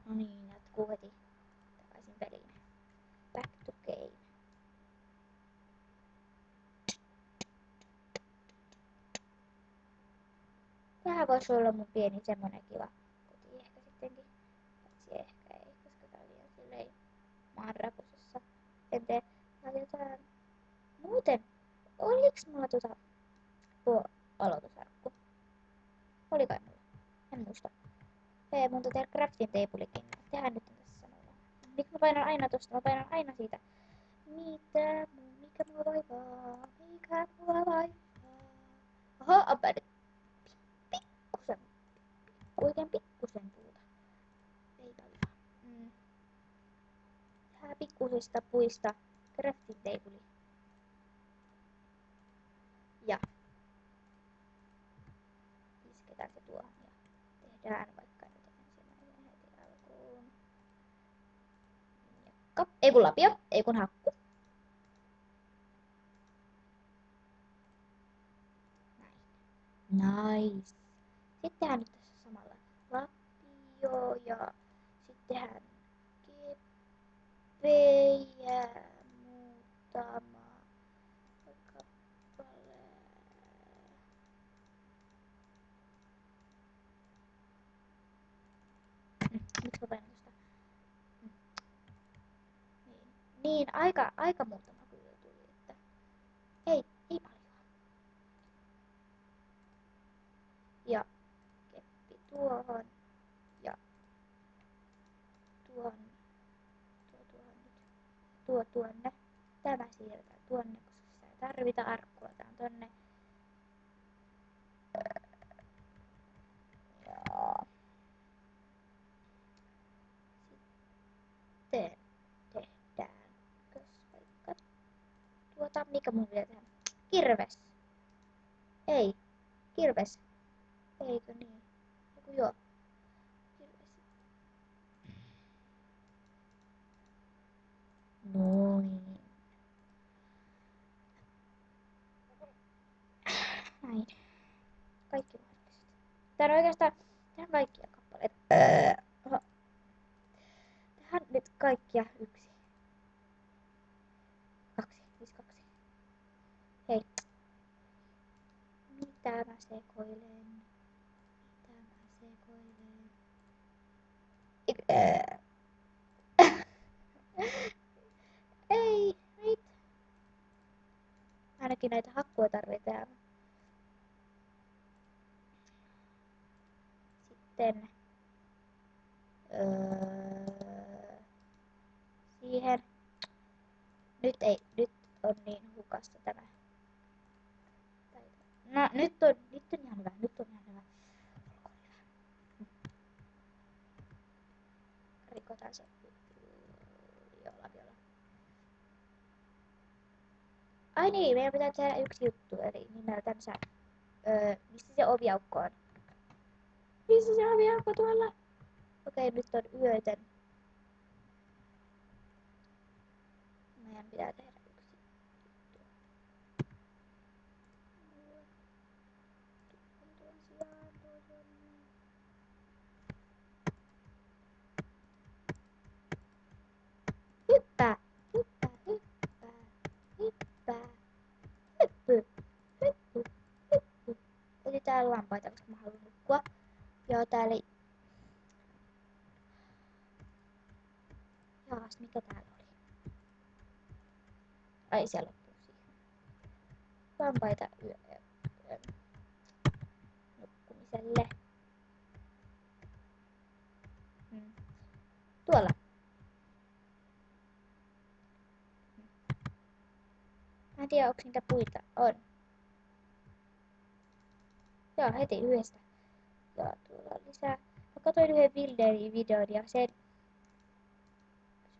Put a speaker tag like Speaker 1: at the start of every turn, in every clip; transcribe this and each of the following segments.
Speaker 1: No niin, jatkuu heti takaisin peliin. Back to game. Tähän voisi olla mun pieni semmonen kiva koti ehkä sittenkin. Paitsi ehkä ei, koska tää on liian silleen maanrapusessa. En tee. Tää oli jotain. Muuten, oliks mulla tuo aloitusarkku? Oli kai mulla. En muista. Hei, mun tehdä crafting tablekin. Tehdään nyt tässä samalla. Miksi mä painan aina tosta? Mä painan aina siitä. Mikä mua vaivaa? Mikä mua vaivaa? Oho, onpa nyt pikkusen. Oikein pikkusen puuta. Ei paljon. Tehdään pikkusista puista crafting table. Ja isketään se tuohon ja tehdään vaikka nyt ensimmäisen heti alkuun. Jakka. Ei kun lapio, ei kun hakku. Näin. Nice. Sitten tehdään nyt tässä samalla lapio ja sitten tehdään keppejä muutama kappale. Miksi mä painan tästä? Niin, aika muutama kyllä tuli, että ei paljon. Ja keppi tuohon ja tuohon tuonne. Tämä siirretään tuonne, koska sitä ei tarvita arkkuja. Tää on tonne. Ja sitten tehdään vaikka mikä mun pitää tehdä? Kirves. Ei, kirves. Eikö niin? Joku joo. Kirves. Noin. Näin. Kaikki mahdollisesti. Tää on oikeastaan tehdään kaikkia kappaleita. Tehdään nyt kaikkia yksi. Kaksi. Hei. Mitä mä sekoilen? Ei, mit? Ainakin näitä hakkuja tarvitaan. Sitten siihen. Nyt on niin hukasta tämä. No nyt on ihan hyvä. Rikotaan se. Lapiolla. Ai niin, meidän pitää tehdä yksi juttu, eli nimeltänsä, missä se oviaukko on? Missä se oviaukko tuolla? Okei, nyt on yöten. Meidän pitää tehdä yksi juttu. Hyppää. Hyppy. Eli täällä lampaita, koska mä haluan nukkua. Joo, täällä ei... Jaas, mikä täällä oli? Ai, siellä loppuu siihen. Lampaita nukkumiselle. Tuolla. Mä en tiedä, onko niitä puita. On. Joo, heti yhdestä. Ja tuolla on lisää. Mä katsoin yhden Wilderin videon ja sen...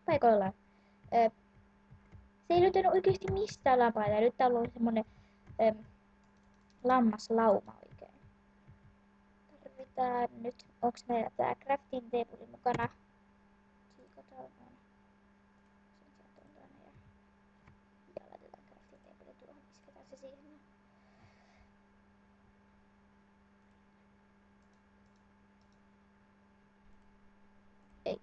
Speaker 1: Paikoillaan. Se ei löytänyt oikeesti mistään lampaita. Nyt täällä on semmonen lammaslauma oikein. Tarvitaan nyt. Onks meillä tää crafting table mukana? Siikotaan on. Ja laitetaan crafting table tuohon. Isketään se siihen. Ei.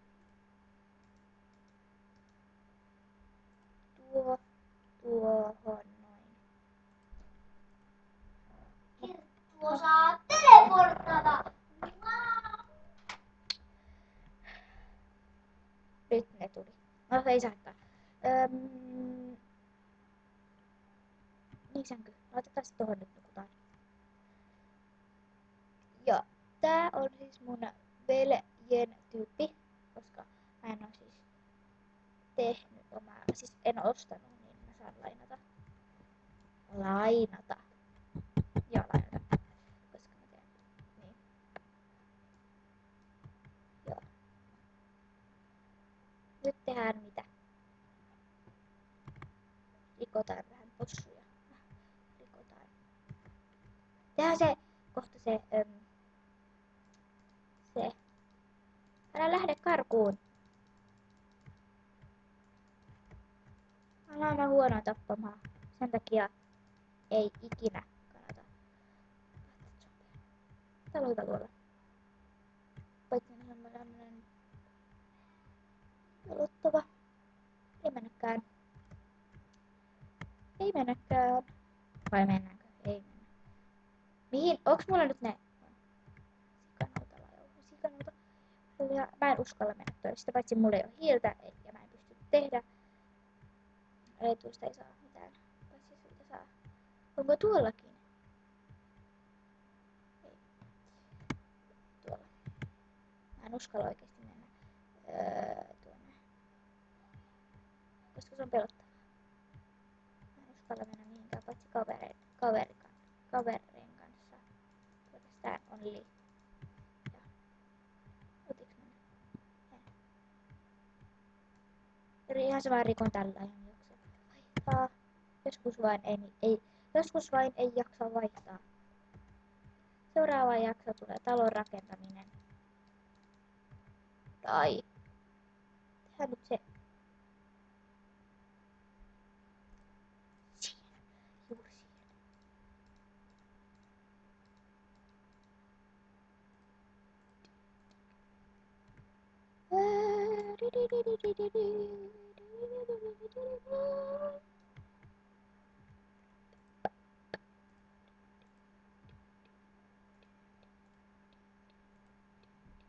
Speaker 1: Nyt ne tuli. No ei saattaa. Niin sänky. Laitetaan se tohon nyt nukutaan. Ja tää on siis mun veljen tyyppi, koska mä en oo siis tehnyt omaa, siis en ostanut, niin mä saan lainata. Lainata. Joo, lainata. Koska mä teen. Niin. Joo. Nyt tehdään mitä? Rikotaan vähän possuja. Rikotaan. Tehdään se, kohta se, se. Älä lähde karkuun. Mä oon aivan huono tappamaan. Sen takia ei ikinä kannata. Täällä on hyvä luola. Paitsi on semmoinen pelottava. Ei mennäkään. Ei mennäkään. Vai mennäänkö? Ei mennä. Mihin? Onks mulla nyt ne? Sikanouta. Ja mä en uskalla mennä toista, paitsi mulla ei oo hiiltä ja mä en pysty tehdä. Tuosta ei saa mitään. Paitsi siitä saa. Onko tuollakin? Ei. Tuolla. Mä en uskalla oikeesti mennä tuonne. Koska se on pelottavaa. Mä en uskalla mennä mihinkään, paitsi kaverin kanssa. Pelkästään on li. Ja. Otiks mennä? En. Ihan se vaan rikon tällä ihan jaksa vaihtaa. Joskus vain ei jaksa vaihtaa. Seuraava jakso tulee talon rakentaminen. Tai tehdään nyt se. Siinä. Juuri siinä.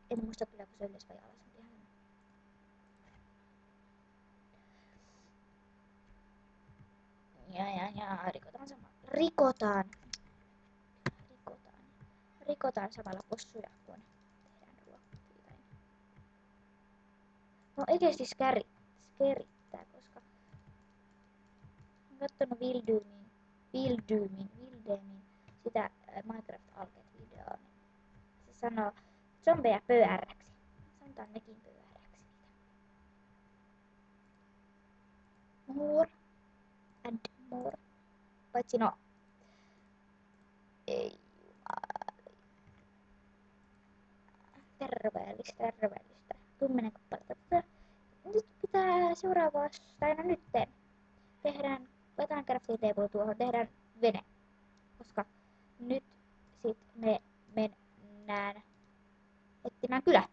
Speaker 1: En muista pitääkö se ylös vai alas, mutta ihan. Ja, rikotaan samalla. Rikotaan samalla possuja, kun tehdään ruokaa. No oikeesti skerittää, koska olen kattonut Vildemin sitä Minecraft-alket-videoa, niin se sanoo zombeja pöärräksi. Sanotaan nekin pöärräksi. More and more. Paitsi no. Ei jumala. Terveellistä. 10 kappaletta. Nyt pitää seuraavassa, tai no nytten, laitetaan crafting table tuohon, tehdään vene. Koska nyt sit me mennään etsimään kylä.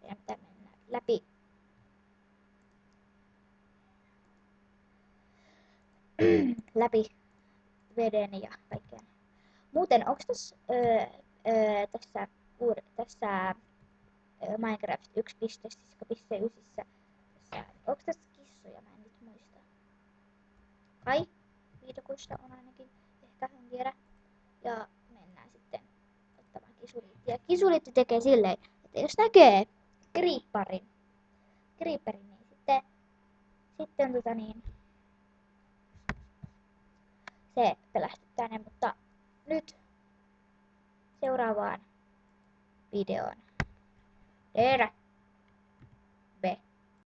Speaker 1: Ja pitää mennä läpi veden ja kaikkea. Muuten onks tässä Minecraft 1.9. Onks tässä kissoja? Mä en nyt muista. Kai? Viidokoissa on ainakin. Ehkä, en tiedä. Ja mennään sitten ottamaan kisulit. Ja kisulit tekee silleen, että jos näkee creeperin, niin sitten se pelästyttää ne, mutta nyt seuraavaan videoon. Terve!